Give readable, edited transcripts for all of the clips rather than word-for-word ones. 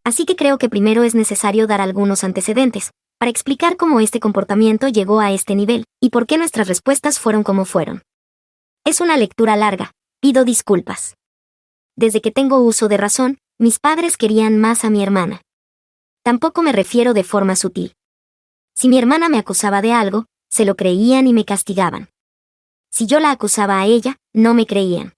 Así que creo que primero es necesario dar algunos antecedentes, para explicar cómo este comportamiento llegó a este nivel, y por qué nuestras respuestas fueron como fueron. Es una lectura larga, pido disculpas. Desde que tengo uso de razón, mis padres querían más a mi hermana. Tampoco me refiero de forma sutil. Si mi hermana me acusaba de algo, se lo creían y me castigaban. Si yo la acusaba a ella, no me creían.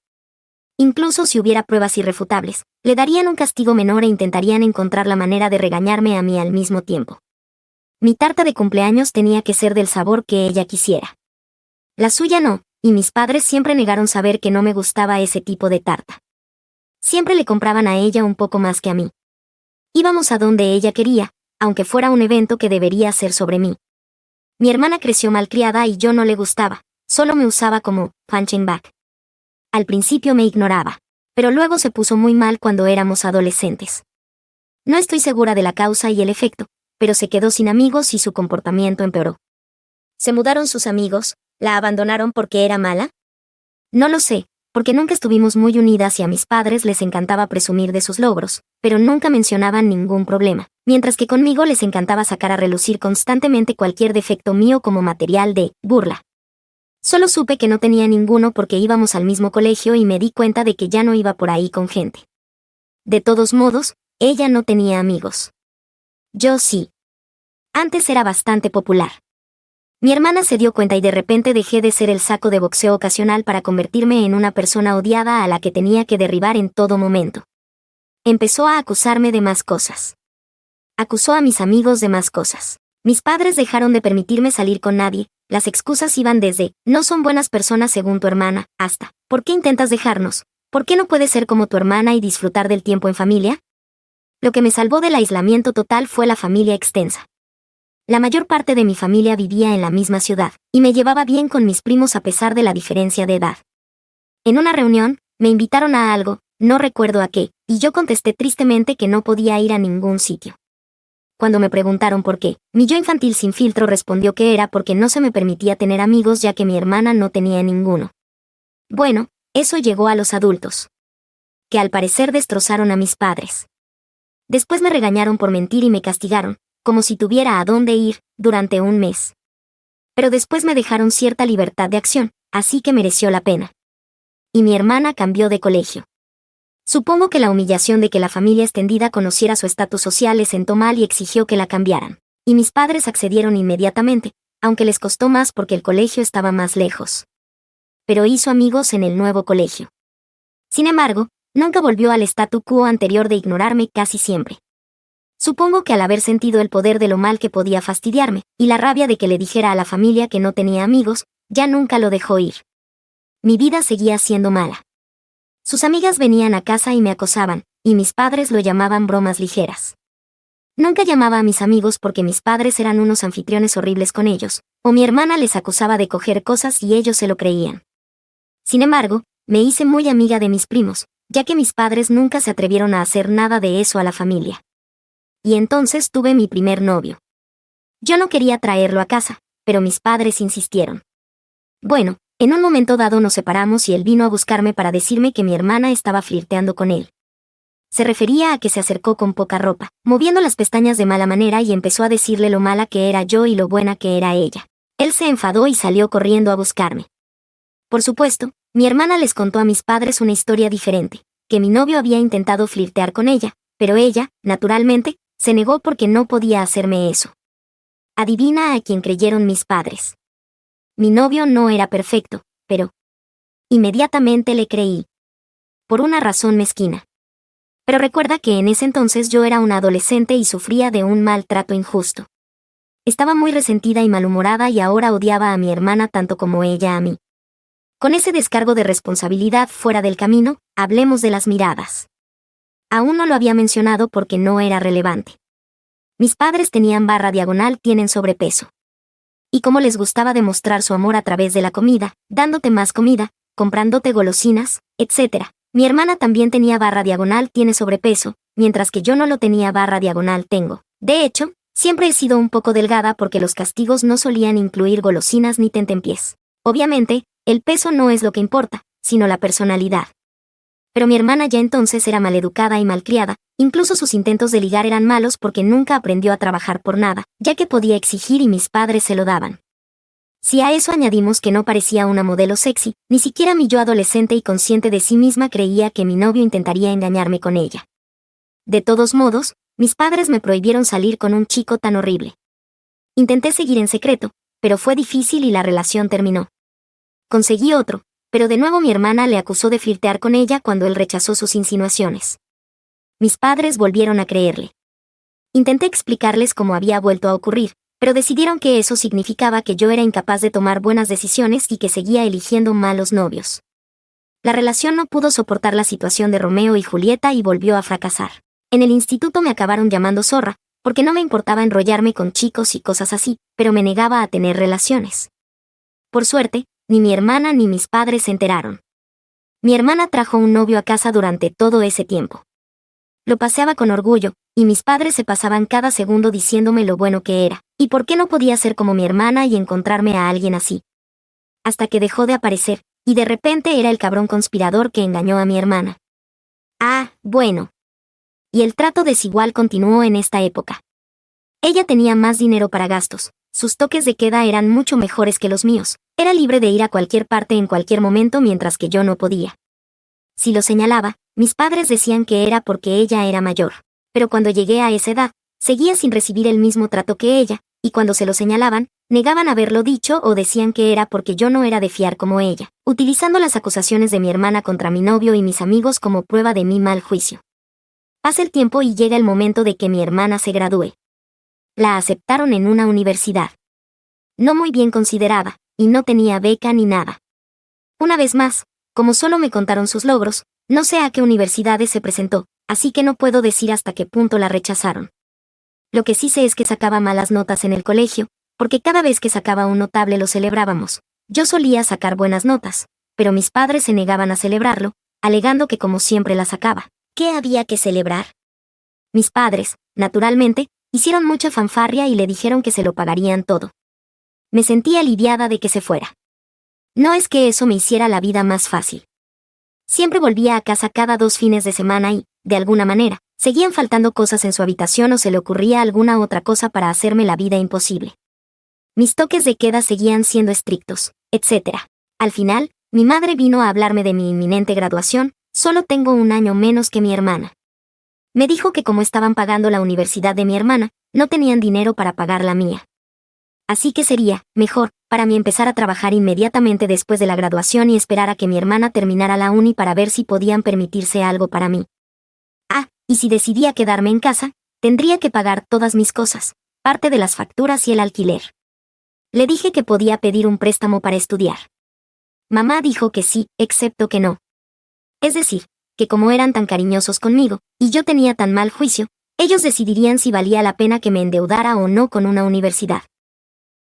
Incluso si hubiera pruebas irrefutables, le darían un castigo menor e intentarían encontrar la manera de regañarme a mí al mismo tiempo. Mi tarta de cumpleaños tenía que ser del sabor que ella quisiera. La suya no, y mis padres siempre negaron saber que no me gustaba ese tipo de tarta. Siempre le compraban a ella un poco más que a mí. Íbamos a donde ella quería, aunque fuera un evento que debería ser sobre mí. Mi hermana creció malcriada y yo no le gustaba, solo me usaba como punching bag. Al principio me ignoraba, pero luego se puso muy mal cuando éramos adolescentes. No estoy segura de la causa y el efecto, pero se quedó sin amigos y su comportamiento empeoró. ¿Se mudaron sus amigos? ¿La abandonaron porque era mala? No lo sé, porque nunca estuvimos muy unidas y a mis padres les encantaba presumir de sus logros, pero nunca mencionaban ningún problema, mientras que conmigo les encantaba sacar a relucir constantemente cualquier defecto mío como material de burla. Solo supe que no tenía ninguno porque íbamos al mismo colegio y me di cuenta de que ya no iba por ahí con gente. De todos modos, ella no tenía amigos. Yo sí. Antes era bastante popular. Mi hermana se dio cuenta y de repente dejé de ser el saco de boxeo ocasional para convertirme en una persona odiada a la que tenía que derribar en todo momento. Empezó a acusarme de más cosas. Acusó a mis amigos de más cosas. Mis padres dejaron de permitirme salir con nadie. Las excusas iban desde, no son buenas personas según tu hermana, hasta, ¿por qué intentas dejarnos? ¿Por qué no puedes ser como tu hermana y disfrutar del tiempo en familia? Lo que me salvó del aislamiento total fue la familia extensa. La mayor parte de mi familia vivía en la misma ciudad, y me llevaba bien con mis primos a pesar de la diferencia de edad. En una reunión, me invitaron a algo, no recuerdo a qué, y yo contesté tristemente que no podía ir a ningún sitio. Cuando me preguntaron por qué, mi yo infantil sin filtro respondió que era porque no se me permitía tener amigos ya que mi hermana no tenía ninguno. Bueno, eso llegó a los adultos, que al parecer destrozaron a mis padres. Después me regañaron por mentir y me castigaron, como si tuviera a dónde ir, durante un mes. Pero después me dejaron cierta libertad de acción, así que mereció la pena. Y mi hermana cambió de colegio. Supongo que la humillación de que la familia extendida conociera su estatus social le sentó mal y exigió que la cambiaran. Y mis padres accedieron inmediatamente, aunque les costó más porque el colegio estaba más lejos. Pero hizo amigos en el nuevo colegio. Sin embargo, nunca volvió al statu quo anterior de ignorarme casi siempre. Supongo que al haber sentido el poder de lo mal que podía fastidiarme, y la rabia de que le dijera a la familia que no tenía amigos, ya nunca lo dejó ir. Mi vida seguía siendo mala. Sus amigas venían a casa y me acosaban, y mis padres lo llamaban bromas ligeras. Nunca llamaba a mis amigos porque mis padres eran unos anfitriones horribles con ellos, o mi hermana les acusaba de coger cosas y ellos se lo creían. Sin embargo, me hice muy amiga de mis primos, ya que mis padres nunca se atrevieron a hacer nada de eso a la familia. Y entonces tuve mi primer novio. Yo no quería traerlo a casa, pero mis padres insistieron. Bueno, en un momento dado nos separamos y él vino a buscarme para decirme que mi hermana estaba flirteando con él. Se refería a que se acercó con poca ropa, moviendo las pestañas de mala manera y empezó a decirle lo mala que era yo y lo buena que era ella. Él se enfadó y salió corriendo a buscarme. Por supuesto, mi hermana les contó a mis padres una historia diferente, que mi novio había intentado flirtear con ella, pero ella, naturalmente, se negó porque no podía hacerme eso. Adivina a quién creyeron mis padres. Mi novio no era perfecto, pero inmediatamente le creí. Por una razón mezquina. Pero recuerda que en ese entonces yo era una adolescente y sufría de un maltrato injusto. Estaba muy resentida y malhumorada y ahora odiaba a mi hermana tanto como ella a mí. Con ese descargo de responsabilidad fuera del camino, hablemos de las miradas. Aún no lo había mencionado porque no era relevante. Mis padres tenían /tienen sobrepeso. Y como les gustaba demostrar su amor a través de la comida, dándote más comida, comprándote golosinas, etc. Mi hermana también tenía /tiene sobrepeso, mientras que yo no lo tenía /tengo. De hecho, siempre he sido un poco delgada porque los castigos no solían incluir golosinas ni tentempiés. Obviamente, el peso no es lo que importa, sino la personalidad. Pero mi hermana ya entonces era maleducada y malcriada, incluso sus intentos de ligar eran malos porque nunca aprendió a trabajar por nada, ya que podía exigir y mis padres se lo daban. Si a eso añadimos que no parecía una modelo sexy, ni siquiera mi yo adolescente y consciente de sí misma creía que mi novio intentaría engañarme con ella. De todos modos, mis padres me prohibieron salir con un chico tan horrible. Intenté seguir en secreto, pero fue difícil y la relación terminó. Conseguí otro, pero de nuevo mi hermana le acusó de flirtear con ella cuando él rechazó sus insinuaciones. Mis padres volvieron a creerle. Intenté explicarles cómo había vuelto a ocurrir, pero decidieron que eso significaba que yo era incapaz de tomar buenas decisiones y que seguía eligiendo malos novios. La relación no pudo soportar la situación de Romeo y Julieta y volvió a fracasar. En el instituto me acabaron llamando zorra, porque no me importaba enrollarme con chicos y cosas así, pero me negaba a tener relaciones. Por suerte, ni mi hermana ni mis padres se enteraron. Mi hermana trajo un novio a casa durante todo ese tiempo. Lo paseaba con orgullo, y mis padres se pasaban cada segundo diciéndome lo bueno que era, y por qué no podía ser como mi hermana y encontrarme a alguien así. Hasta que dejó de aparecer, y de repente era el cabrón conspirador que engañó a mi hermana. Ah, bueno. Y el trato desigual continuó en esta época. Ella tenía más dinero para gastos, sus toques de queda eran mucho mejores que los míos, era libre de ir a cualquier parte en cualquier momento mientras que yo no podía. Si lo señalaba, mis padres decían que era porque ella era mayor, pero cuando llegué a esa edad, seguía sin recibir el mismo trato que ella, y cuando se lo señalaban, negaban haberlo dicho o decían que era porque yo no era de fiar como ella, utilizando las acusaciones de mi hermana contra mi novio y mis amigos como prueba de mi mal juicio. Pasa el tiempo y llega el momento de que mi hermana se gradúe. La aceptaron en una universidad. No muy bien considerada, y no tenía beca ni nada. Una vez más, como solo me contaron sus logros, no sé a qué universidades se presentó, así que no puedo decir hasta qué punto la rechazaron. Lo que sí sé es que sacaba malas notas en el colegio, porque cada vez que sacaba un notable lo celebrábamos. Yo solía sacar buenas notas, pero mis padres se negaban a celebrarlo, alegando que como siempre la sacaba, ¿qué había que celebrar? Mis padres, naturalmente, hicieron mucha fanfarria y le dijeron que se lo pagarían todo. Me sentí aliviada de que se fuera. No es que eso me hiciera la vida más fácil. Siempre volvía a casa cada 2 fines de semana y, de alguna manera, seguían faltando cosas en su habitación o se le ocurría alguna otra cosa para hacerme la vida imposible. Mis toques de queda seguían siendo estrictos, etc. Al final, mi madre vino a hablarme de mi inminente graduación, solo tengo un año menos que mi hermana. Me dijo que como estaban pagando la universidad de mi hermana, no tenían dinero para pagar la mía. Así que sería, mejor, para mí empezar a trabajar inmediatamente después de la graduación y esperar a que mi hermana terminara la uni para ver si podían permitirse algo para mí. Ah, y si decidía quedarme en casa, tendría que pagar todas mis cosas, parte de las facturas y el alquiler. Le dije que podía pedir un préstamo para estudiar. Mamá dijo que sí, excepto que no. Es decir, que como eran tan cariñosos conmigo, y yo tenía tan mal juicio, ellos decidirían si valía la pena que me endeudara o no con una universidad.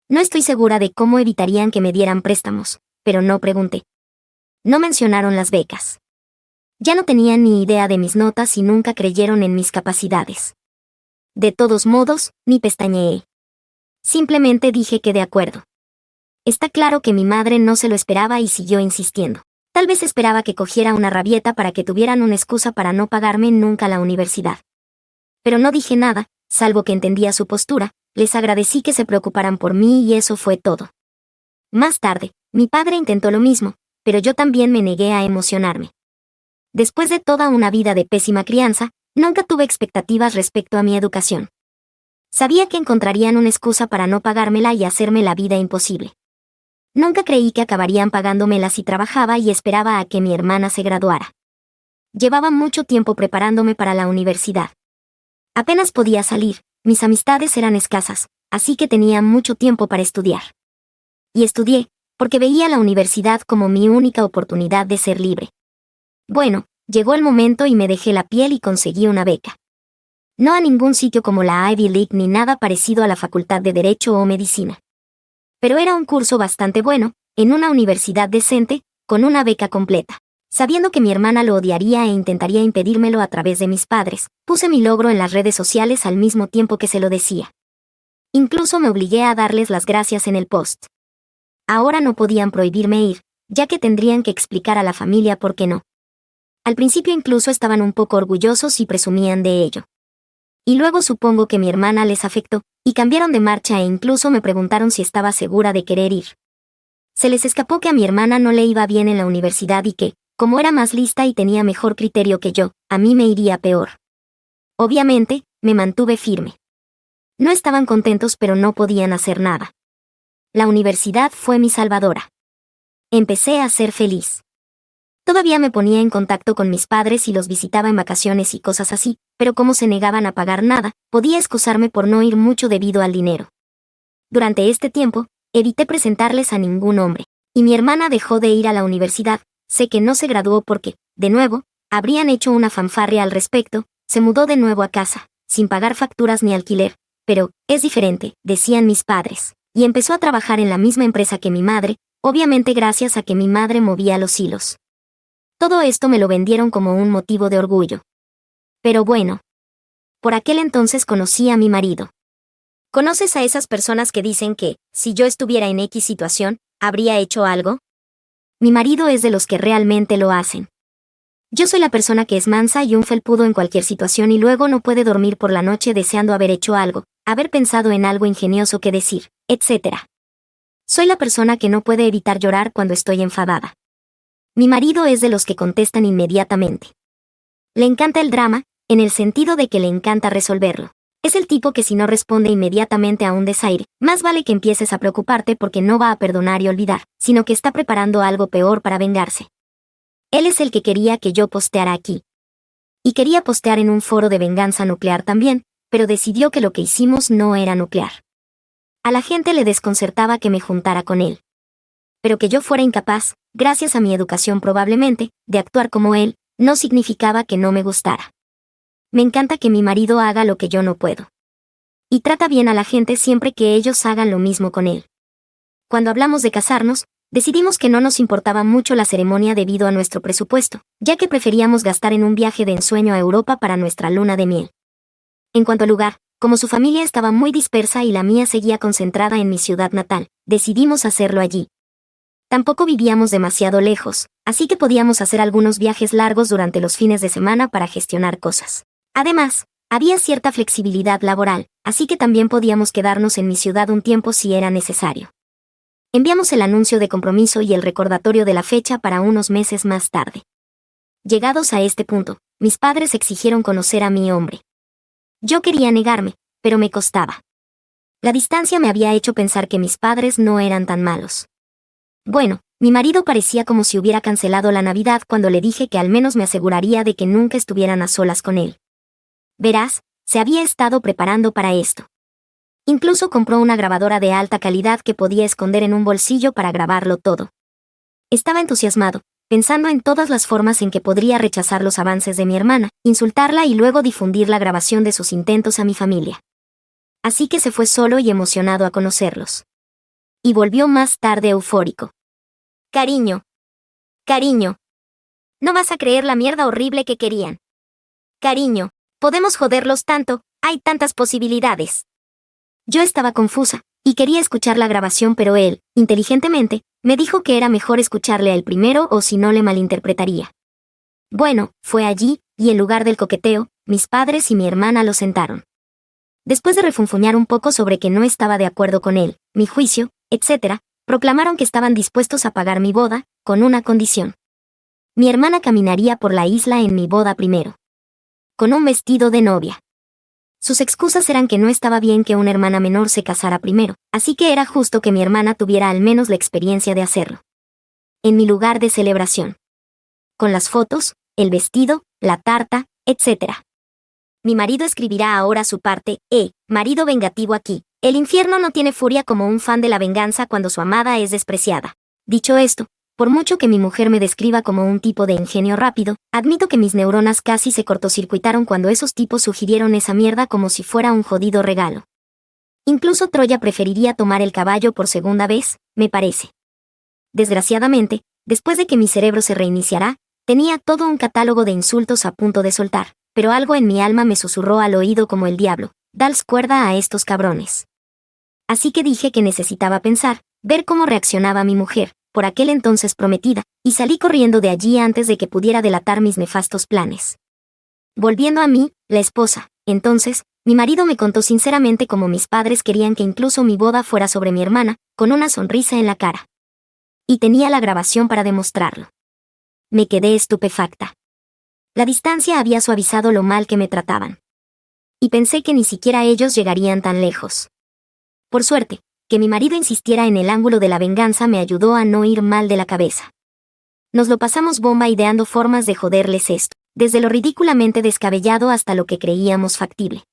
No estoy segura de cómo evitarían que me dieran préstamos, pero no pregunté. No mencionaron las becas. Ya no tenían ni idea de mis notas y nunca creyeron en mis capacidades. De todos modos, ni pestañeé. Simplemente dije que de acuerdo. Está claro que mi madre no se lo esperaba y siguió insistiendo. Tal vez esperaba que cogiera una rabieta para que tuvieran una excusa para no pagarme nunca la universidad. Pero no dije nada, salvo que entendía su postura, les agradecí que se preocuparan por mí y eso fue todo. Más tarde, mi padre intentó lo mismo, pero yo también me negué a emocionarme. Después de toda una vida de pésima crianza, nunca tuve expectativas respecto a mi educación. Sabía que encontrarían una excusa para no pagármela y hacerme la vida imposible. Nunca creí que acabarían pagándomela si trabajaba y esperaba a que mi hermana se graduara. Llevaba mucho tiempo preparándome para la universidad. Apenas podía salir, mis amistades eran escasas, así que tenía mucho tiempo para estudiar. Y estudié, porque veía la universidad como mi única oportunidad de ser libre. Bueno, llegó el momento y me dejé la piel y conseguí una beca. No a ningún sitio como la Ivy League ni nada parecido a la Facultad de Derecho o Medicina. Pero era un curso bastante bueno, en una universidad decente, con una beca completa. Sabiendo que mi hermana lo odiaría e intentaría impedírmelo a través de mis padres, puse mi logro en las redes sociales al mismo tiempo que se lo decía. Incluso me obligué a darles las gracias en el post. Ahora no podían prohibirme ir, ya que tendrían que explicar a la familia por qué no. Al principio incluso estaban un poco orgullosos y presumían de ello. Y luego supongo que mi hermana les afectó, y cambiaron de marcha e incluso me preguntaron si estaba segura de querer ir. Se les escapó que a mi hermana no le iba bien en la universidad y que, como era más lista y tenía mejor criterio que yo, a mí me iría peor. Obviamente, me mantuve firme. No estaban contentos pero no podían hacer nada. La universidad fue mi salvadora. Empecé a ser feliz. Todavía me ponía en contacto con mis padres y los visitaba en vacaciones y cosas así, pero como se negaban a pagar nada, podía excusarme por no ir mucho debido al dinero. Durante este tiempo, evité presentarles a ningún hombre, y mi hermana dejó de ir a la universidad. Sé que no se graduó porque, de nuevo, habrían hecho una fanfarria al respecto, se mudó de nuevo a casa, sin pagar facturas ni alquiler, pero, es diferente, decían mis padres, y empezó a trabajar en la misma empresa que mi madre, obviamente gracias a que mi madre movía los hilos. Todo esto me lo vendieron como un motivo de orgullo. Pero bueno. Por aquel entonces conocí a mi marido. ¿Conoces a esas personas que dicen que, si yo estuviera en X situación, habría hecho algo? Mi marido es de los que realmente lo hacen. Yo soy la persona que es mansa y un felpudo en cualquier situación y luego no puede dormir por la noche deseando haber hecho algo, haber pensado en algo ingenioso que decir, etc. Soy la persona que no puede evitar llorar cuando estoy enfadada. Mi marido es de los que contestan inmediatamente. Le encanta el drama, en el sentido de que le encanta resolverlo. Es el tipo que si no responde inmediatamente a un desaire, más vale que empieces a preocuparte porque no va a perdonar y olvidar, sino que está preparando algo peor para vengarse. Él es el que quería que yo posteara aquí. Y quería postear en un foro de venganza nuclear también, pero decidió que lo que hicimos no era nuclear. A la gente le desconcertaba que me juntara con él. Pero que yo fuera incapaz, gracias a mi educación probablemente, de actuar como él, no significaba que no me gustara. Me encanta que mi marido haga lo que yo no puedo. Y trata bien a la gente siempre que ellos hagan lo mismo con él. Cuando hablamos de casarnos, decidimos que no nos importaba mucho la ceremonia debido a nuestro presupuesto, ya que preferíamos gastar en un viaje de ensueño a Europa para nuestra luna de miel. En cuanto al lugar, como su familia estaba muy dispersa y la mía seguía concentrada en mi ciudad natal, decidimos hacerlo allí. Tampoco vivíamos demasiado lejos, así que podíamos hacer algunos viajes largos durante los fines de semana para gestionar cosas. Además, había cierta flexibilidad laboral, así que también podíamos quedarnos en mi ciudad un tiempo si era necesario. Enviamos el anuncio de compromiso y el recordatorio de la fecha para unos meses más tarde. Llegados a este punto, mis padres exigieron conocer a mi hombre. Yo quería negarme, pero me costaba. La distancia me había hecho pensar que mis padres no eran tan malos. Bueno, mi marido parecía como si hubiera cancelado la Navidad cuando le dije que al menos me aseguraría de que nunca estuvieran a solas con él. Verás, se había estado preparando para esto. Incluso compró una grabadora de alta calidad que podía esconder en un bolsillo para grabarlo todo. Estaba entusiasmado, pensando en todas las formas en que podría rechazar los avances de mi hermana, insultarla y luego difundir la grabación de sus intentos a mi familia. Así que se fue solo y emocionado a conocerlos. Y volvió más tarde eufórico. Cariño. Cariño. No vas a creer la mierda horrible que querían. Cariño, podemos joderlos tanto, hay tantas posibilidades. Yo estaba confusa, y quería escuchar la grabación pero él, inteligentemente, me dijo que era mejor escucharle al primero o si no le malinterpretaría. Bueno, fue allí, y en lugar del coqueteo, mis padres y mi hermana lo sentaron. Después de refunfuñar un poco sobre que no estaba de acuerdo con él, mi juicio, etc., proclamaron que estaban dispuestos a pagar mi boda, con una condición. Mi hermana caminaría por la isla en mi boda primero. Con un vestido de novia. Sus excusas eran que no estaba bien que una hermana menor se casara primero, así que era justo que mi hermana tuviera al menos la experiencia de hacerlo. En mi lugar de celebración. Con las fotos, el vestido, la tarta, etc. Mi marido escribirá ahora su parte, marido vengativo aquí. El infierno no tiene furia como un fan de la venganza cuando su amada es despreciada. Dicho esto, por mucho que mi mujer me describa como un tipo de ingenio rápido, admito que mis neuronas casi se cortocircuitaron cuando esos tipos sugirieron esa mierda como si fuera un jodido regalo. Incluso Troya preferiría tomar el caballo por segunda vez, me parece. Desgraciadamente, después de que mi cerebro se reiniciara, tenía todo un catálogo de insultos a punto de soltar, pero algo en mi alma me susurró al oído como el diablo, dales cuerda a estos cabrones. Así que dije que necesitaba pensar, ver cómo reaccionaba mi mujer, por aquel entonces prometida, y salí corriendo de allí antes de que pudiera delatar mis nefastos planes. Volviendo a mí, la esposa, entonces, mi marido me contó sinceramente cómo mis padres querían que incluso mi boda fuera sobre mi hermana, con una sonrisa en la cara. Y tenía la grabación para demostrarlo. Me quedé estupefacta. La distancia había suavizado lo mal que me trataban. Y pensé que ni siquiera ellos llegarían tan lejos. Por suerte, que mi marido insistiera en el ángulo de la venganza me ayudó a no ir mal de la cabeza. Nos lo pasamos bomba ideando formas de joderles esto, desde lo ridículamente descabellado hasta lo que creíamos factible.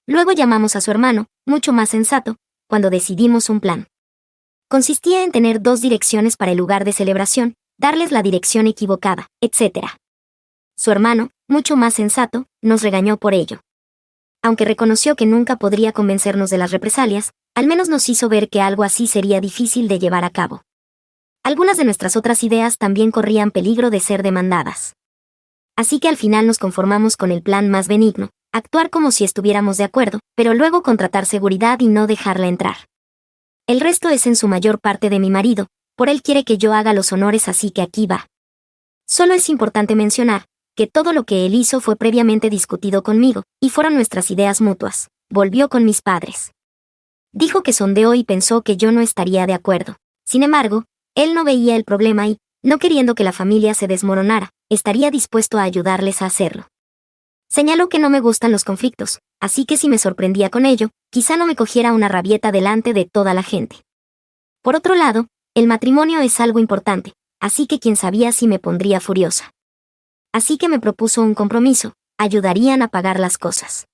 Luego llamamos a su hermano, mucho más sensato, cuando decidimos un plan. Consistía en tener 2 direcciones para el lugar de celebración, darles la dirección equivocada, etc. Su hermano, mucho más sensato, nos regañó por ello. Aunque reconoció que nunca podría convencernos de las represalias, al menos nos hizo ver que algo así sería difícil de llevar a cabo. Algunas de nuestras otras ideas también corrían peligro de ser demandadas. Así que al final nos conformamos con el plan más benigno, actuar como si estuviéramos de acuerdo, pero luego contratar seguridad y no dejarla entrar. El resto es en su mayor parte de mi marido, por él quiere que yo haga los honores, así que aquí va. Solo es importante mencionar que todo lo que él hizo fue previamente discutido conmigo, y fueron nuestras ideas mutuas. Volvió con mis padres. Dijo que sondeó y pensó que yo no estaría de acuerdo. Sin embargo, él no veía el problema y, no queriendo que la familia se desmoronara, estaría dispuesto a ayudarles a hacerlo. Señaló que no me gustan los conflictos, así que si me sorprendía con ello, quizá no me cogiera una rabieta delante de toda la gente. Por otro lado, el matrimonio es algo importante, así que quién sabía si me pondría furiosa. Así que me propuso un compromiso, ayudarían a pagar las cosas.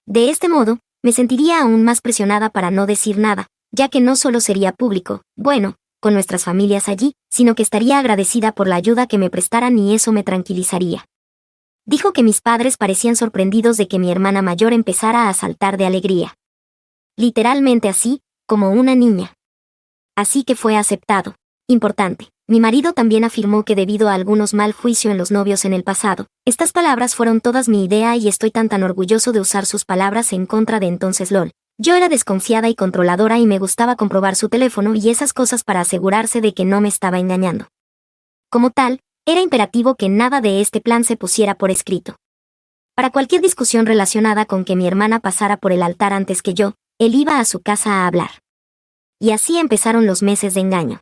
De este modo, me sentiría aún más presionada para no decir nada, ya que no solo sería público, bueno, con nuestras familias allí, sino que estaría agradecida por la ayuda que me prestaran y eso me tranquilizaría. Dijo que mis padres parecían sorprendidos de que mi hermana mayor empezara a saltar de alegría. Literalmente así, como una niña. Así que fue aceptado. Importante. Mi marido también afirmó que debido a algunos mal juicio en los novios en el pasado, estas palabras fueron todas mi idea y estoy tan orgulloso de usar sus palabras en contra de entonces LOL. Yo era desconfiada y controladora y me gustaba comprobar su teléfono y esas cosas para asegurarse de que no me estaba engañando. Como tal, era imperativo que nada de este plan se pusiera por escrito. Para cualquier discusión relacionada con que mi hermana pasara por el altar antes que yo, él iba a su casa a hablar. Y así empezaron los meses de engaño,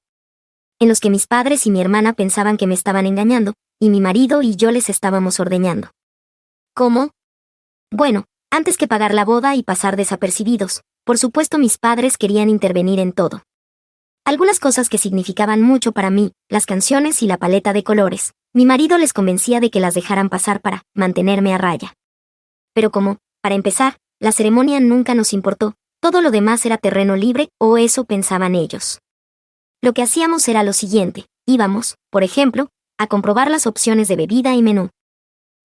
en los que mis padres y mi hermana pensaban que me estaban engañando, y mi marido y yo les estábamos ordeñando. ¿Cómo? Bueno, antes que pagar la boda y pasar desapercibidos, por supuesto mis padres querían intervenir en todo. Algunas cosas que significaban mucho para mí, las canciones y la paleta de colores, mi marido les convencía de que las dejaran pasar para mantenerme a raya. Pero como, para empezar, la ceremonia nunca nos importó, todo lo demás era terreno libre, o eso pensaban ellos. Lo que hacíamos era lo siguiente, íbamos, por ejemplo, a comprobar las opciones de bebida y menú.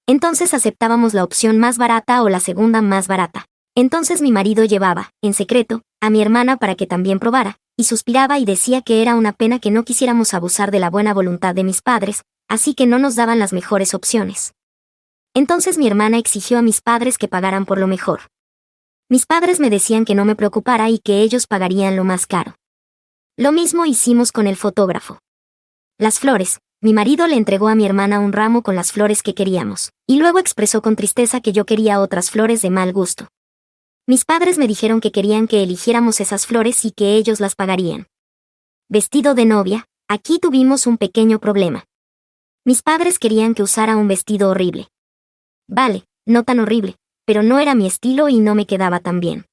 Entonces aceptábamos la opción más barata o la segunda más barata. Entonces mi marido llevaba, en secreto, a mi hermana para que también probara, y suspiraba y decía que era una pena que no quisiéramos abusar de la buena voluntad de mis padres, así que no nos daban las mejores opciones. Entonces mi hermana exigió a mis padres que pagaran por lo mejor. Mis padres me decían que no me preocupara y que ellos pagarían lo más caro. Lo mismo hicimos con el fotógrafo. Las flores, mi marido le entregó a mi hermana un ramo con las flores que queríamos, y luego expresó con tristeza que yo quería otras flores de mal gusto. Mis padres me dijeron que querían que eligiéramos esas flores y que ellos las pagarían. Vestido de novia, aquí tuvimos un pequeño problema. Mis padres querían que usara un vestido horrible. Vale, no tan horrible, pero no era mi estilo y no me quedaba tan bien.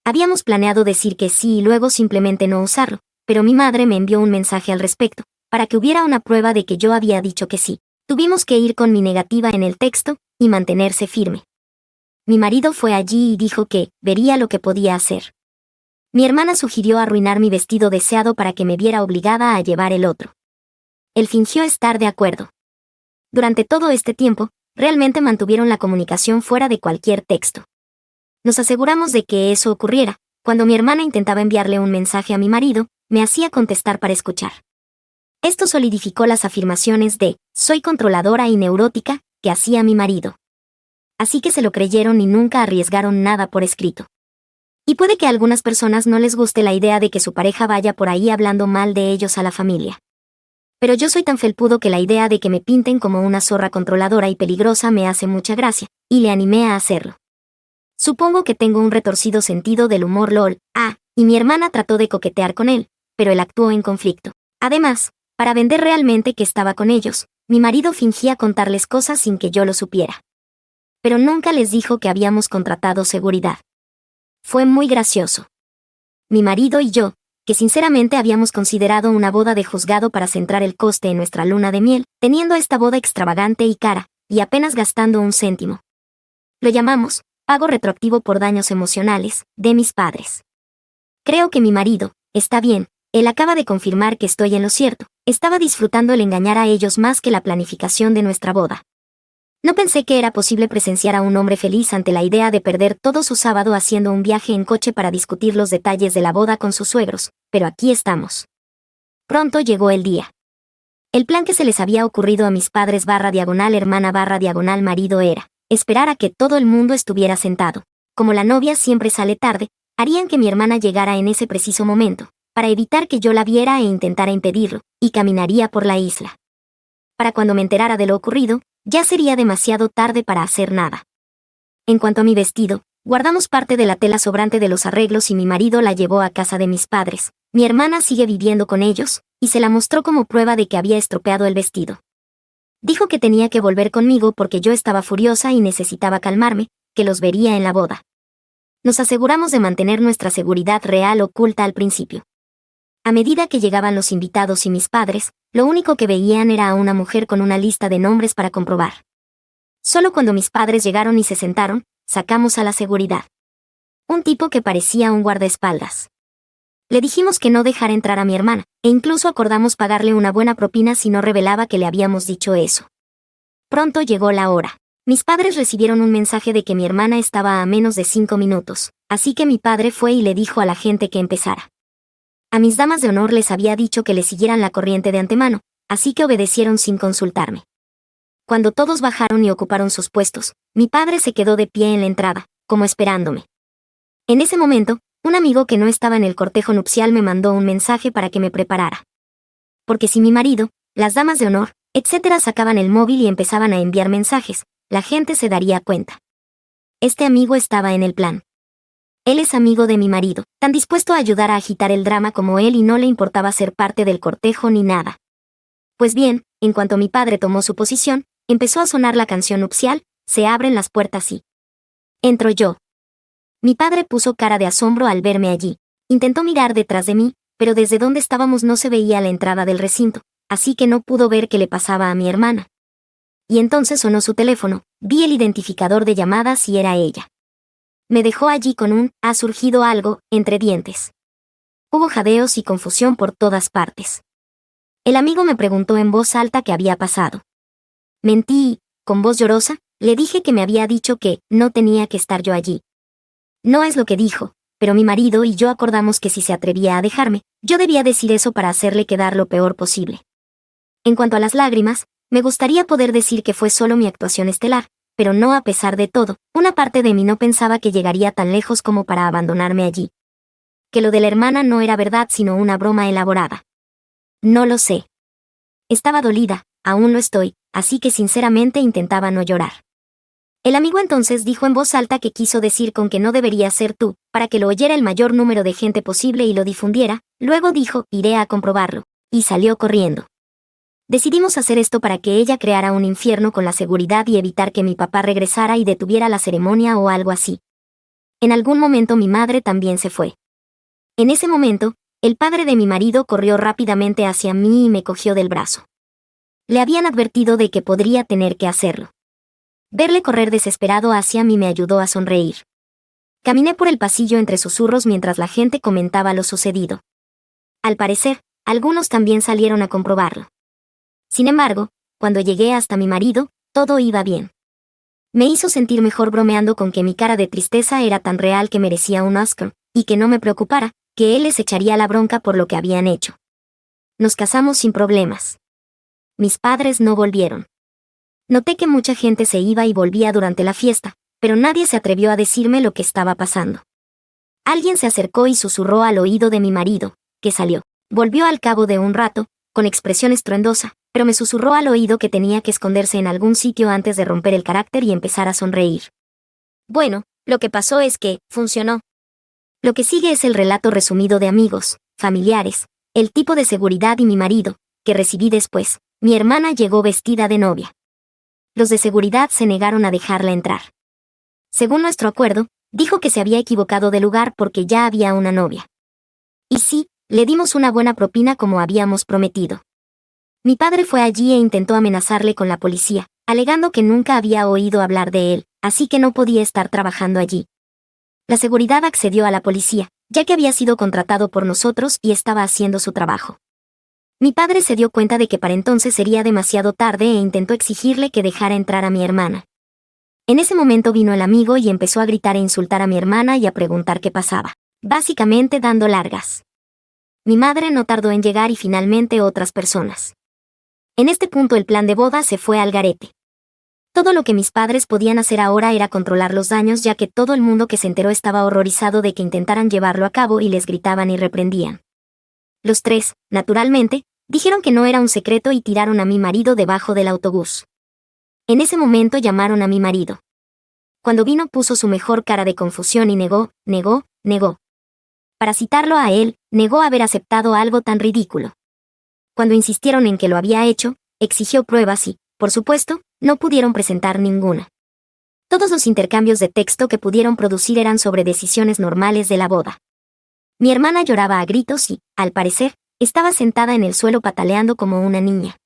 Habíamos planeado decir que sí y luego simplemente no usarlo, pero mi madre me envió un mensaje al respecto, para que hubiera una prueba de que yo había dicho que sí. Tuvimos que ir con mi negativa en el texto, y mantenerse firme. Mi marido fue allí y dijo que vería lo que podía hacer. Mi hermana sugirió arruinar mi vestido deseado para que me viera obligada a llevar el otro. Él fingió estar de acuerdo. Durante todo este tiempo, realmente mantuvieron la comunicación fuera de cualquier texto. Nos aseguramos de que eso ocurriera. Cuando mi hermana intentaba enviarle un mensaje a mi marido, me hacía contestar para escuchar. Esto solidificó las afirmaciones de «soy controladora y neurótica» que hacía mi marido. Así que se lo creyeron y nunca arriesgaron nada por escrito. Y puede que a algunas personas no les guste la idea de que su pareja vaya por ahí hablando mal de ellos a la familia. Pero yo soy tan felpudo que la idea de que me pinten como una zorra controladora y peligrosa me hace mucha gracia, y le animé a hacerlo. Supongo que tengo un retorcido sentido del humor LOL. Y mi hermana trató de coquetear con él, pero él actuó en conflicto. Además, para vender realmente que estaba con ellos, mi marido fingía contarles cosas sin que yo lo supiera. Pero nunca les dijo que habíamos contratado seguridad. Fue muy gracioso. Mi marido y yo, que sinceramente habíamos considerado una boda de juzgado para centrar el coste en nuestra luna de miel, teniendo esta boda extravagante y cara, y apenas gastando un céntimo. Lo llamamos pago retroactivo por daños emocionales, de mis padres. Creo que mi marido, está bien, él acaba de confirmar que estoy en lo cierto, estaba disfrutando el engañar a ellos más que la planificación de nuestra boda. No pensé que era posible presenciar a un hombre feliz ante la idea de perder todo su sábado haciendo un viaje en coche para discutir los detalles de la boda con sus suegros, pero aquí estamos. Pronto llegó el día. El plan que se les había ocurrido a mis padres /hermana /marido era esperar a que todo el mundo estuviera sentado. Como la novia siempre sale tarde, harían que mi hermana llegara en ese preciso momento, para evitar que yo la viera e intentara impedirlo, y caminaría por la isla. Para cuando me enterara de lo ocurrido, ya sería demasiado tarde para hacer nada. En cuanto a mi vestido, guardamos parte de la tela sobrante de los arreglos y mi marido la llevó a casa de mis padres. Mi hermana sigue viviendo con ellos, y se la mostró como prueba de que había estropeado el vestido. Dijo que tenía que volver conmigo porque yo estaba furiosa y necesitaba calmarme, que los vería en la boda. Nos aseguramos de mantener nuestra seguridad real oculta al principio. A medida que llegaban los invitados y mis padres, lo único que veían era a una mujer con una lista de nombres para comprobar. Solo cuando mis padres llegaron y se sentaron, sacamos a la seguridad. Un tipo que parecía un guardaespaldas. Le dijimos que no dejara entrar a mi hermana, e incluso acordamos pagarle una buena propina si no revelaba que le habíamos dicho eso. Pronto llegó la hora. Mis padres recibieron un mensaje de que mi hermana estaba a menos de 5 minutos, así que mi padre fue y le dijo a la gente que empezara. A mis damas de honor les había dicho que le siguieran la corriente de antemano, así que obedecieron sin consultarme. Cuando todos bajaron y ocuparon sus puestos, mi padre se quedó de pie en la entrada, como esperándome. En ese momento, un amigo que no estaba en el cortejo nupcial me mandó un mensaje para que me preparara. Porque si mi marido, las damas de honor, etc. sacaban el móvil y empezaban a enviar mensajes, la gente se daría cuenta. Este amigo estaba en el plan. Él es amigo de mi marido, tan dispuesto a ayudar a agitar el drama como él y no le importaba ser parte del cortejo ni nada. Pues bien, en cuanto mi padre tomó su posición, empezó a sonar la canción nupcial, Se abren las puertas y entro yo. Mi padre puso cara de asombro al verme allí. Intentó mirar detrás de mí, pero desde donde estábamos no se veía la entrada del recinto, así que no pudo ver qué le pasaba a mi hermana. Y entonces sonó su teléfono, vi el identificador de llamadas y era ella. Me dejó allí con un «ha surgido algo» entre dientes. Hubo jadeos y confusión por todas partes. El amigo me preguntó en voz alta qué había pasado. Mentí y, con voz llorosa, le dije que me había dicho que no tenía que estar yo allí. No es lo que dijo, pero mi marido y yo acordamos que si se atrevía a dejarme, yo debía decir eso para hacerle quedar lo peor posible. En cuanto a las lágrimas, me gustaría poder decir que fue solo mi actuación estelar, pero no a pesar de todo, una parte de mí no pensaba que llegaría tan lejos como para abandonarme allí. Que lo de la hermana no era verdad sino una broma elaborada. No lo sé. Estaba dolida, aún lo estoy, así que sinceramente intentaba no llorar. El amigo entonces dijo en voz alta que quiso decir con que no debería ser tú, para que lo oyera el mayor número de gente posible y lo difundiera, luego dijo, iré a comprobarlo, y salió corriendo. Decidimos hacer esto para que ella creara un infierno con la seguridad y evitar que mi papá regresara y detuviera la ceremonia o algo así. En algún momento mi madre también se fue. En ese momento, el padre de mi marido corrió rápidamente hacia mí y me cogió del brazo. Le habían advertido de que podría tener que hacerlo. Verle correr desesperado hacia mí me ayudó a sonreír. Caminé por el pasillo entre susurros mientras la gente comentaba lo sucedido. Al parecer, algunos también salieron a comprobarlo. Sin embargo, cuando llegué hasta mi marido, todo iba bien. Me hizo sentir mejor bromeando con que mi cara de tristeza era tan real que merecía un Oscar, y que no me preocupara, que él les echaría la bronca por lo que habían hecho. Nos casamos sin problemas. Mis padres no volvieron. Noté que mucha gente se iba y volvía durante la fiesta, pero nadie se atrevió a decirme lo que estaba pasando. Alguien se acercó y susurró al oído de mi marido, que salió. Volvió al cabo de un rato, con expresión estruendosa, pero me susurró al oído que tenía que esconderse en algún sitio antes de romper el carácter y empezar a sonreír. Bueno, lo que pasó es que, funcionó. Lo que sigue es el relato resumido de amigos, familiares, el tipo de seguridad y mi marido, que recibí después. Mi hermana llegó vestida de novia. Los de seguridad se negaron a dejarla entrar. Según nuestro acuerdo, dijo que se había equivocado de lugar porque ya había una novia. Y sí, le dimos una buena propina como habíamos prometido. Mi padre fue allí e intentó amenazarle con la policía, alegando que nunca había oído hablar de él, así que no podía estar trabajando allí. La seguridad accedió a la policía, ya que había sido contratado por nosotros y estaba haciendo su trabajo. Mi padre se dio cuenta de que para entonces sería demasiado tarde e intentó exigirle que dejara entrar a mi hermana. En ese momento vino el amigo y empezó a gritar e insultar a mi hermana y a preguntar qué pasaba, básicamente dando largas. Mi madre no tardó en llegar y finalmente otras personas. En este punto el plan de boda se fue al garete. Todo lo que mis padres podían hacer ahora era controlar los daños, ya que todo el mundo que se enteró estaba horrorizado de que intentaran llevarlo a cabo y les gritaban y reprendían. Los tres, naturalmente, dijeron que no era un secreto y tiraron a mi marido debajo del autobús. En ese momento llamaron a mi marido. Cuando vino puso su mejor cara de confusión y negó. Para citarlo a él, negó haber aceptado algo tan ridículo. Cuando insistieron en que lo había hecho, exigió pruebas y, por supuesto, no pudieron presentar ninguna. Todos los intercambios de texto que pudieron producir eran sobre decisiones normales de la boda. Mi hermana lloraba a gritos y, al parecer, estaba sentada en el suelo pataleando como una niña.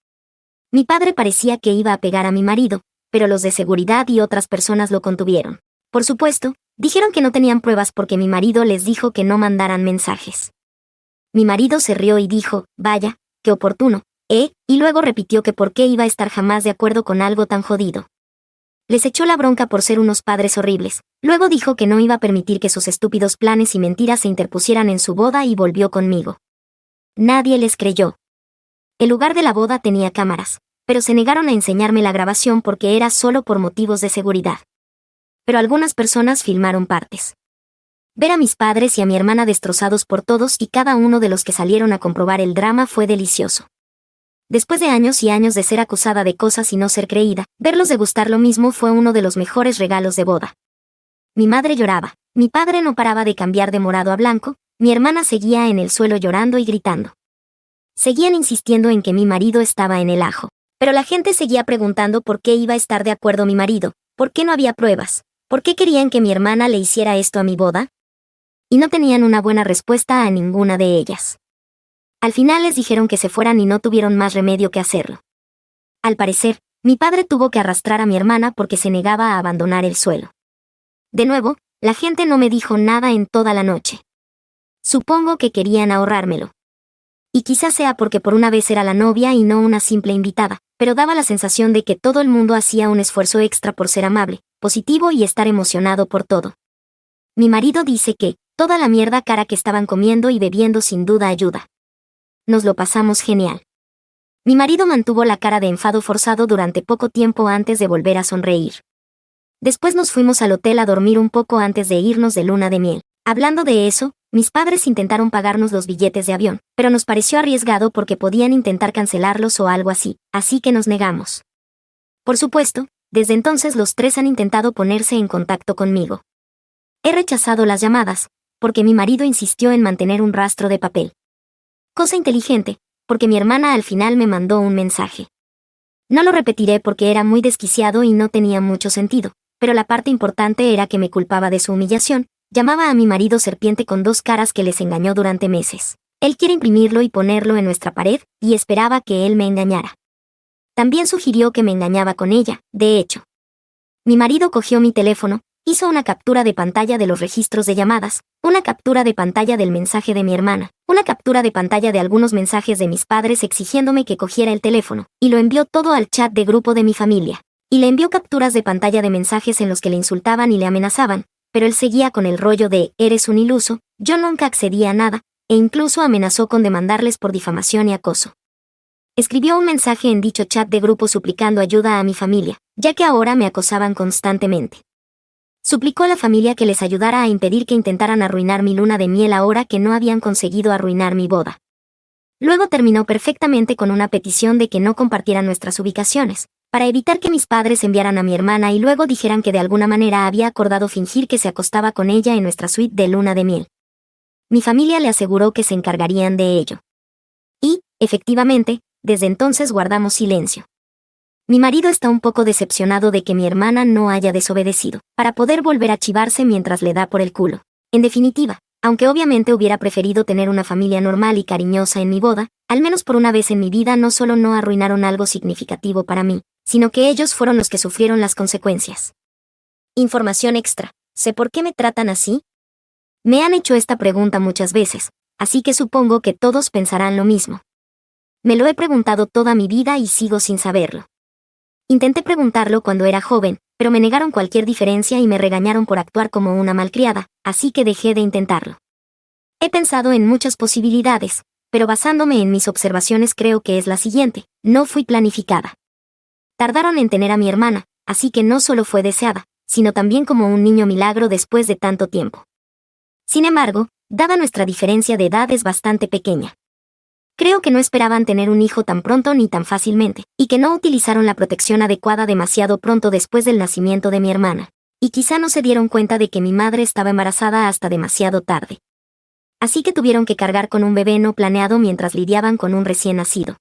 Mi padre parecía que iba a pegar a mi marido, pero los de seguridad y otras personas lo contuvieron. Por supuesto, dijeron que no tenían pruebas porque mi marido les dijo que no mandaran mensajes. Mi marido se rió y dijo, vaya, qué oportuno, y luego repitió que por qué iba a estar jamás de acuerdo con algo tan jodido. Les echó la bronca por ser unos padres horribles, luego dijo que no iba a permitir que sus estúpidos planes y mentiras se interpusieran en su boda y volvió conmigo. Nadie les creyó. El lugar de la boda tenía cámaras, pero se negaron a enseñarme la grabación porque era solo por motivos de seguridad. Pero algunas personas filmaron partes. Ver a mis padres y a mi hermana destrozados por todos y cada uno de los que salieron a comprobar el drama fue delicioso. Después de años y años de ser acusada de cosas y no ser creída, verlos degustar lo mismo fue uno de los mejores regalos de boda. Mi madre lloraba, mi padre no paraba de cambiar de morado a blanco, mi hermana seguía en el suelo llorando y gritando. Seguían insistiendo en que mi marido estaba en el ajo, pero la gente seguía preguntando por qué iba a estar de acuerdo mi marido, por qué no había pruebas, por qué querían que mi hermana le hiciera esto a mi boda. Y no tenían una buena respuesta a ninguna de ellas. Al final les dijeron que se fueran y no tuvieron más remedio que hacerlo. Al parecer, mi padre tuvo que arrastrar a mi hermana porque se negaba a abandonar el suelo. De nuevo, la gente no me dijo nada en toda la noche. Supongo que querían ahorrármelo. Y quizás sea porque por una vez era la novia y no una simple invitada, pero daba la sensación de que todo el mundo hacía un esfuerzo extra por ser amable, positivo y estar emocionado por todo. Mi marido dice que toda la mierda cara que estaban comiendo y bebiendo sin duda ayuda. Nos lo pasamos genial. Mi marido mantuvo la cara de enfado forzado durante poco tiempo antes de volver a sonreír. Después nos fuimos al hotel a dormir un poco antes de irnos de luna de miel. Hablando de eso, mis padres intentaron pagarnos los billetes de avión, pero nos pareció arriesgado porque podían intentar cancelarlos o algo así que nos negamos. Por supuesto, desde entonces los tres han intentado ponerse en contacto conmigo. He rechazado las llamadas, porque mi marido insistió en mantener un rastro de papel. Cosa inteligente, porque mi hermana al final me mandó un mensaje. No lo repetiré porque era muy desquiciado y no tenía mucho sentido, pero la parte importante era que me culpaba de su humillación. Llamaba a mi marido serpiente con dos caras que les engañó durante meses. Él quiere imprimirlo y ponerlo en nuestra pared, y esperaba que él me engañara. También sugirió que me engañaba con ella, de hecho. Mi marido cogió mi teléfono, hizo una captura de pantalla de los registros de llamadas, una captura de pantalla del mensaje de mi hermana, una captura de pantalla de algunos mensajes de mis padres exigiéndome que cogiera el teléfono, y lo envió todo al chat de grupo de mi familia. Y le envió capturas de pantalla de mensajes en los que le insultaban y le amenazaban, pero él seguía con el rollo de, eres un iluso, yo nunca accedía a nada, e incluso amenazó con demandarles por difamación y acoso. Escribió un mensaje en dicho chat de grupo suplicando ayuda a mi familia, ya que ahora me acosaban constantemente. Suplicó a la familia que les ayudara a impedir que intentaran arruinar mi luna de miel ahora que no habían conseguido arruinar mi boda. Luego terminó perfectamente con una petición de que no compartieran nuestras ubicaciones, para evitar que mis padres enviaran a mi hermana y luego dijeran que de alguna manera había acordado fingir que se acostaba con ella en nuestra suite de luna de miel. Mi familia le aseguró que se encargarían de ello. Y, efectivamente, desde entonces guardamos silencio. Mi marido está un poco decepcionado de que mi hermana no haya desobedecido, para poder volver a chivarse mientras le da por el culo. En definitiva, aunque obviamente hubiera preferido tener una familia normal y cariñosa en mi boda, al menos por una vez en mi vida no solo no arruinaron algo significativo para mí, sino que ellos fueron los que sufrieron las consecuencias. Información extra. ¿Sé por qué me tratan así? Me han hecho esta pregunta muchas veces, así que supongo que todos pensarán lo mismo. Me lo he preguntado toda mi vida y sigo sin saberlo. Intenté preguntarlo cuando era joven, pero me negaron cualquier diferencia y me regañaron por actuar como una malcriada, así que dejé de intentarlo. He pensado en muchas posibilidades, pero basándome en mis observaciones creo que es la siguiente: no fui planificada. Tardaron en tener a mi hermana, así que no solo fue deseada, sino también como un niño milagro después de tanto tiempo. Sin embargo, dada nuestra diferencia de edad es bastante pequeña. Creo que no esperaban tener un hijo tan pronto ni tan fácilmente, y que no utilizaron la protección adecuada demasiado pronto después del nacimiento de mi hermana. Y quizá no se dieron cuenta de que mi madre estaba embarazada hasta demasiado tarde. Así que tuvieron que cargar con un bebé no planeado mientras lidiaban con un recién nacido.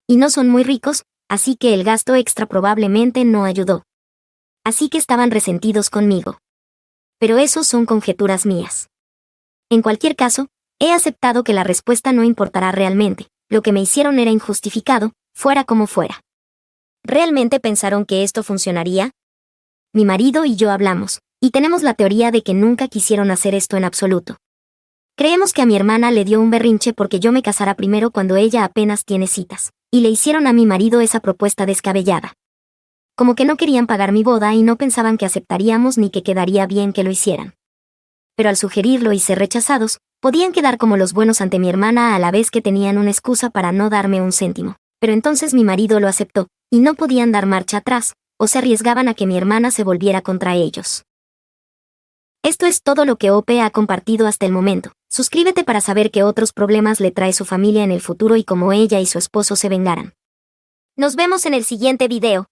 Y no son muy ricos, así que el gasto extra probablemente no ayudó. Así que estaban resentidos conmigo. Pero eso son conjeturas mías. En cualquier caso, he aceptado que la respuesta no importará realmente. Lo que me hicieron era injustificado, fuera como fuera. ¿Realmente pensaron que esto funcionaría? Mi marido y yo hablamos, y tenemos la teoría de que nunca quisieron hacer esto en absoluto. Creemos que a mi hermana le dio un berrinche porque yo me casara primero cuando ella apenas tiene citas, y le hicieron a mi marido esa propuesta descabellada. Como que no querían pagar mi boda y no pensaban que aceptaríamos ni que quedaría bien que lo hicieran. Pero al sugerirlo y ser rechazados, podían quedar como los buenos ante mi hermana a la vez que tenían una excusa para no darme un céntimo. Pero entonces mi marido lo aceptó, y no podían dar marcha atrás, o se arriesgaban a que mi hermana se volviera contra ellos. Esto es todo lo que OP ha compartido hasta el momento. Suscríbete para saber qué otros problemas le trae su familia en el futuro y cómo ella y su esposo se vengarán. Nos vemos en el siguiente video.